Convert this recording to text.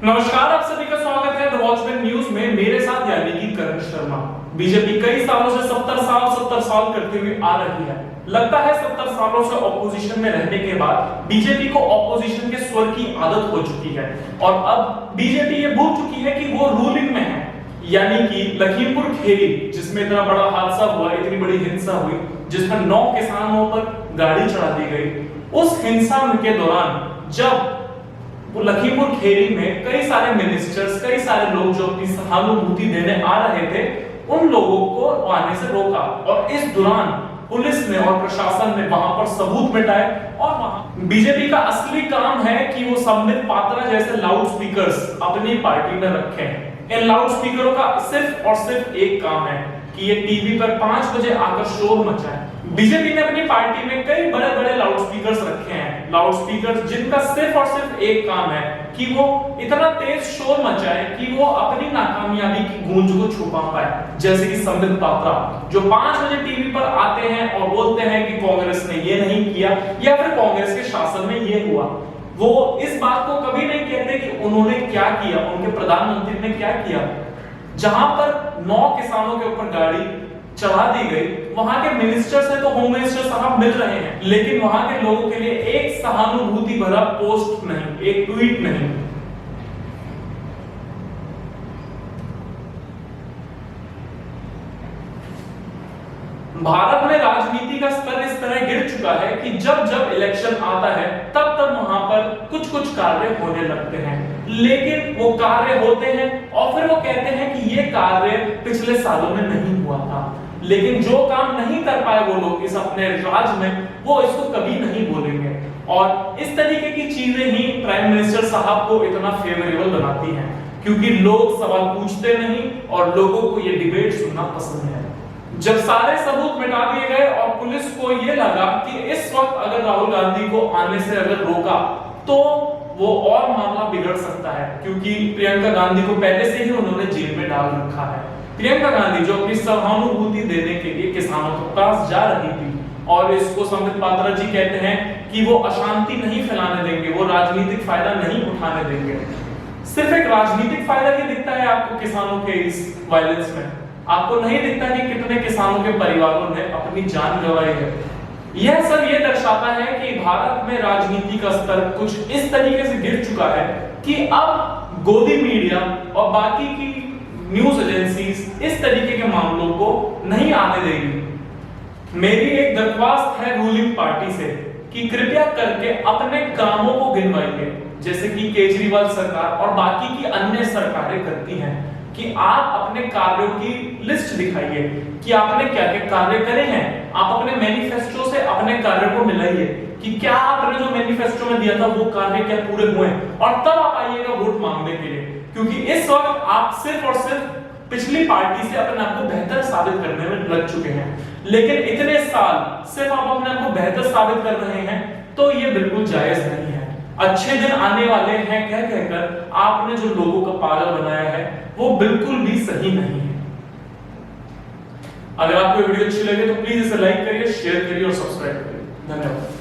नमस्कार, आप सभी का स्वागत है द वॉचमैन न्यूज में। मेरे साथ यानी कि करण शर्मा। बीजेपी कई सालों से 70 साल करते हुए आ रही है। लगता है 70 सालों से ऑपोजिशन में रहने के बाद बीजेपी को ऑपोजिशन के स्वर की आदत हो चुकी है और अब बीजेपी ये भूल चुकी है कि वो रूलिंग में है। यानी कि लखीमपुर खीरी जिसमें इतना बड़ा हादसा हुआ, इतनी बड़ी हिंसा हुई, जिसमें 9 किसानों पर गाड़ी चढ़ा दी गई, उस हिंसा के दौरान जब वो लखीमपुर खीरी में कई सारे मिनिस्टर्स, कई सारे लोग जो अपनी सहानुभूति देने आ रहे थे, उन लोगों को आने से रोका और इस दौरान पुलिस ने और प्रशासन ने वहां पर सबूत मिटाए। और वहां बीजेपी का असली काम है कि वो संबित पात्रा जैसे लाउड स्पीकर्स अपनी पार्टी में रखें। इन लाउड स्पीकरों का सिर्फ और सिर्फ एक काम है कि ये टीवी पर 5 बजे आकर शोर मचाएं। बीजेपी ने अपनी पार्टी में कई बड़े बड़े लाउड स्पीकर्स रखे हैं, लाउड स्पीकर्स जिनका सिर्फ और सिर्फ एक काम है कि वो इतना तेज शोर मचाए कि वो अपनी नाकामयाबी की गूंज को छुपा पाए। जैसे कि संबित पात्रा जो 5 बजे टीवी पर आते हैं और बोलते हैं कि कांग्रेस ने ये नहीं किया या फिर कांग्रेस के शासन में ये हुआ, वो इस बात को कभी नहीं कहते कि उन्होंने क्या किया, उनके प्रधानमंत्री ने क्या किया। जहां पर 9 किसानों के ऊपर गाड़ी चढ़ा दी गई, वहां के मिनिस्टर से तो होम मिनिस्टर साहब मिल रहे हैं, लेकिन वहां के लोगों के लिए एक सहानुभूति भरा पोस्ट नहीं, एक ट्वीट नहीं। भारत में राजनीति का स्तर इस तरह गिर चुका है कि जब जब इलेक्शन आता है तब तब वहां पर कुछ कुछ कार्य होने लगते हैं, लेकिन वो कार्य होते हैं और फिर वो कहते हैं कि ये कार्य पिछले सालों में नहीं हुआ था। लेकिन जो काम नहीं कर पाए वो लोग इस अपने राज में, वो इसको कभी नहीं बोलेंगे। और इस तरीके की चीजें ही प्राइम मिनिस्टर साहब को इतना फेवरेबल बनाती हैं, क्योंकि लोग सवाल पूछते नहीं और लोगों को ये डिबेट सुनना पसंद है। जब सारे सबूत मिटा दिए गए और पुलिस को यह लगा कि इस वक्त अगर राहुल गांधी को आने से अगर रोका तो वो और मामला बिगड़ सकता है, क्योंकि प्रियंका गांधी को पहले से ही उन्होंने जेल में डाल रखा है। प्रियंका गांधी जो अपनी सहानुभूति देने के लिए किसानों के पास जा रही थी, और इसको संबित पात्रा जी कहते हैं कि वो अशांति नहीं फैलाने देंगे, वो राजनीतिक फायदा नहीं उठाने देंगे। सिर्फ एक राजनीतिक फायदा ही दिखता है आपको किसानों के इस वायलेंस में? आपको नहीं दिखता कि कितने किसानों के परिवारों ने अपनी जान गंवाई है? यह सब ये दर्शाता है कि भारत में राजनीति का स्तर कुछ इस तरीके से गिर चुका है कि अब गोदी मीडिया और बाकी की न्यूज एजेंसीज इस तरीके के मामलों को नहीं आने देगी। मेरी एक दरख्वास्त है रूलिंग पार्टी से कि कृपया करके अपने कामों को गिनवाइए, जैसे कि केजरीवाल सरकार और बाकी की अन्य सरकारें करती हैं, कि आप अपने कार्यों की लिस्ट दिखाइए कि आपने क्या क्या कार्य करे हैं। आप अपने मैनिफेस्टो से अपने कार्यों को मिलाइए कि क्या आपने जो मैनिफेस्टो में दिया था वो कार्य क्या पूरे हुए, और तब आप आइएगा वोट मांगने के लिए। क्योंकि इस वक्त आप सिर्फ और सिर्फ पिछली पार्टी से अपने आप को बेहतर साबित करने में लग चुके हैं, लेकिन इतने साल सिर्फ आप अपने आप को बेहतर साबित कर रहे हैं, तो ये बिल्कुल जायज नहीं है। अच्छे दिन आने वाले हैं कह कहकर आपने जो लोगों का पागल बनाया है वो बिल्कुल भी सही नहीं है। अगर आपको वीडियो अच्छी लगे तो प्लीज इसे लाइक करिए, शेयर करिए और सब्सक्राइब करिए। धन्यवाद।